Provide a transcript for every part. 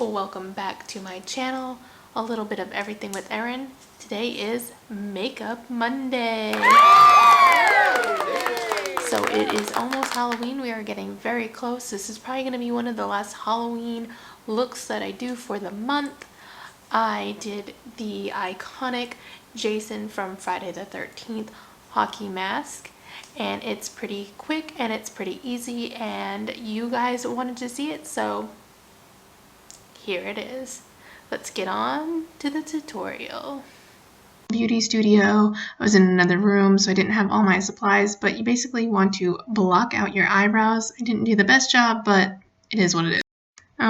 Welcome back to my channel, a little bit of everything with Erin. Today is Makeup Monday. So it is almost Halloween. We are getting very close. This is probably going to be one of the last Halloween looks that I do for the month. I did the iconic Jason from Friday the 13th hockey mask, and it's pretty quick and it's pretty easy, and you guys wanted to see it, so here it is. Let's get on to the tutorial. Beauty studio. I was in another room, so I didn't have all my supplies, but you basically want to block out your eyebrows. I didn't do the best job, but it is what it is.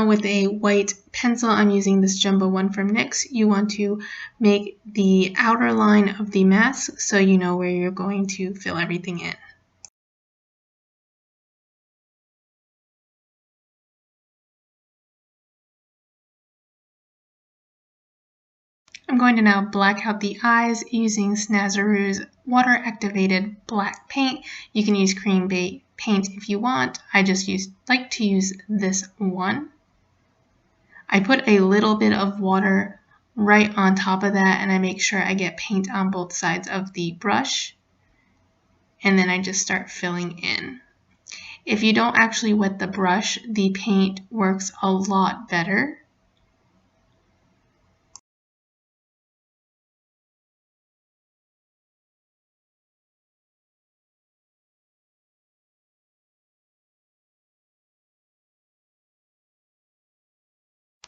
With a white pencil, I'm using this jumbo one from NYX. You want to make the outer line of the mask so you know where you're going to fill everything in. I'm going to now black out the eyes using Snazaroo's water-activated black paint. You can use cream paint if you want. I just like to use this one. I put a little bit of water right on top of that, and I make sure I get paint on both sides of the brush. And then I just start filling in. If you don't actually wet the brush, the paint works a lot better.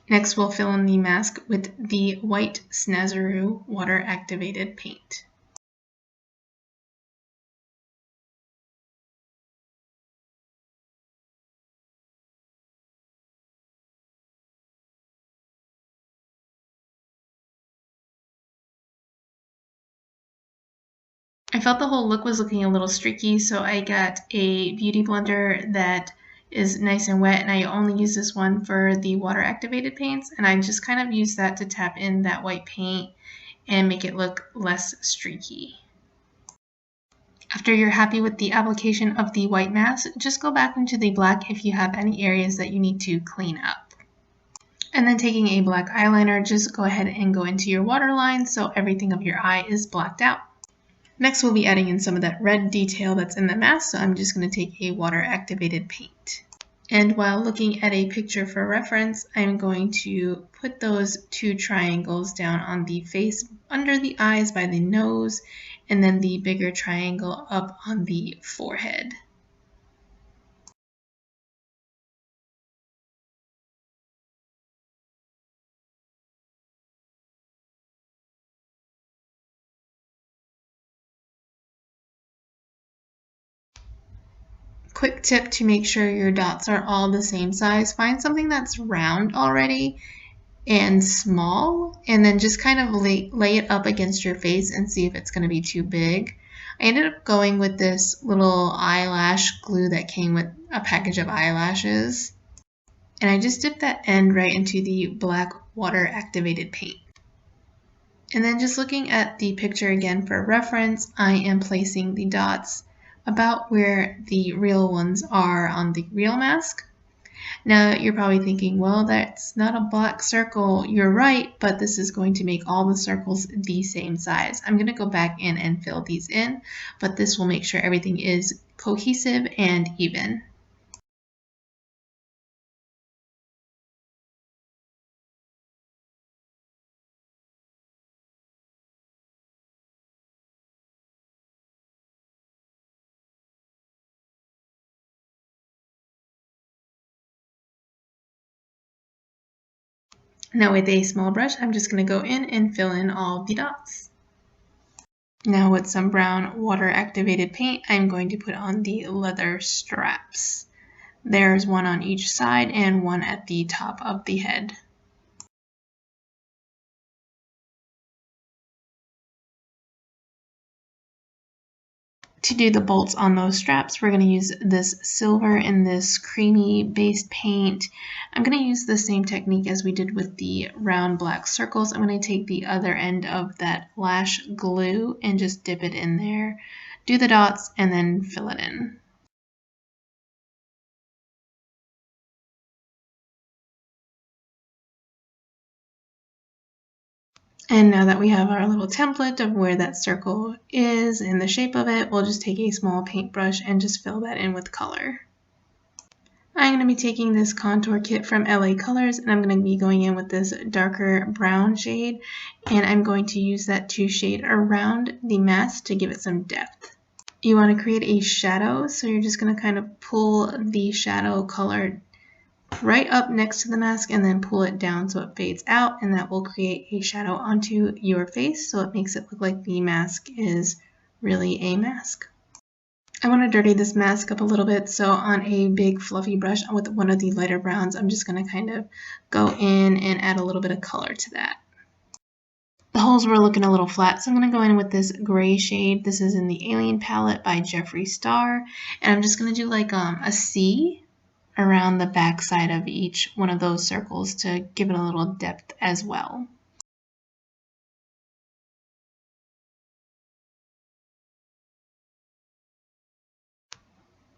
Next, we'll fill in the mask with the white Snazaroo water-activated paint. I felt the whole look was looking a little streaky, so I got a beauty blender that is nice and wet, and I only use this one for the water-activated paints, and I just kind of use that to tap in that white paint and make it look less streaky. After you're happy with the application of the white mask, just go back into the black if you have any areas that you need to clean up. And then taking a black eyeliner, just go ahead and go into your waterline so everything of your eye is blacked out. Next, we'll be adding in some of that red detail that's in the mask, so I'm just going to take a water-activated paint. And while looking at a picture for reference, I'm going to put those two triangles down on the face, under the eyes by the nose, and then the bigger triangle up on the forehead. Quick tip to make sure your dots are all the same size. Find something that's round already and small, and then just kind of lay it up against your face and see if it's going to be too big. I ended up going with this little eyelash glue that came with a package of eyelashes, and I just dipped that end right into the black water activated paint. And then just looking at the picture again for reference, I am placing the dots about where the real ones are on the real mask. Now you're probably thinking, well, that's not a black circle. You're right, but this is going to make all the circles the same size. I'm going to go back in and fill these in, but this will make sure everything is cohesive and even. Now with a small brush, I'm just going to go in and fill in all the dots. Now with some brown water activated paint, I'm going to put on the leather straps. There's one on each side and one at the top of the head. To do the bolts on those straps, we're going to use this silver and this creamy based paint. I'm going to use the same technique as we did with the round black circles. I'm going to take the other end of that lash glue and just dip it in there, do the dots, and then fill it in. And now that we have our little template of where that circle is and the shape of it, we'll just take a small paintbrush and just fill that in with color. I'm going to be taking this contour kit from LA Colors, and I'm going to be going in with this darker brown shade, and I'm going to use that to shade around the mask to give it some depth. You want to create a shadow, so you're just going to kind of pull the shadow color right up next to the mask and then pull it down so it fades out, and that will create a shadow onto your face so it makes it look like the mask is really a mask. I want to dirty this mask up a little bit, so on a big fluffy brush with one of the lighter browns, I'm just going to kind of go in and add a little bit of color to that. The holes were looking a little flat, so I'm going to go in with this gray shade. This is in the Alien palette by Jeffree Star, and I'm just going to do like a C around the back side of each one of those circles to give it a little depth as well.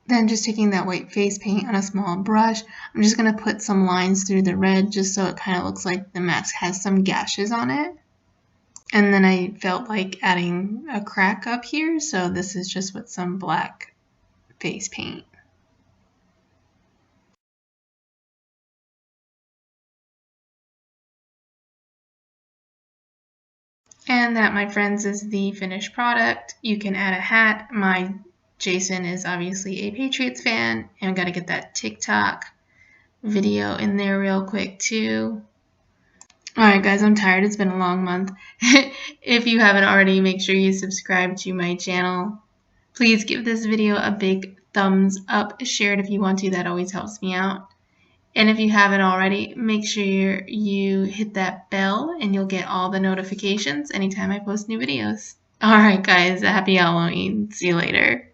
Then just taking that white face paint on a small brush, I'm just going to put some lines through the red just so it kind of looks like the mask has some gashes on it. And then I felt like adding a crack up here, so this is just with some black face paint. And that, my friends, is the finished product. You can add a hat. My Jason is obviously a Patriots fan, and I got to get that TikTok video in there real quick too. Alright guys, I'm tired. It's been a long month. If you haven't already, make sure you subscribe to my channel. Please give this video a big thumbs up. Share it if you want to. That always helps me out. And if you haven't already, make sure you hit that bell and you'll get all the notifications anytime I post new videos. Alright guys, happy Halloween. See you later.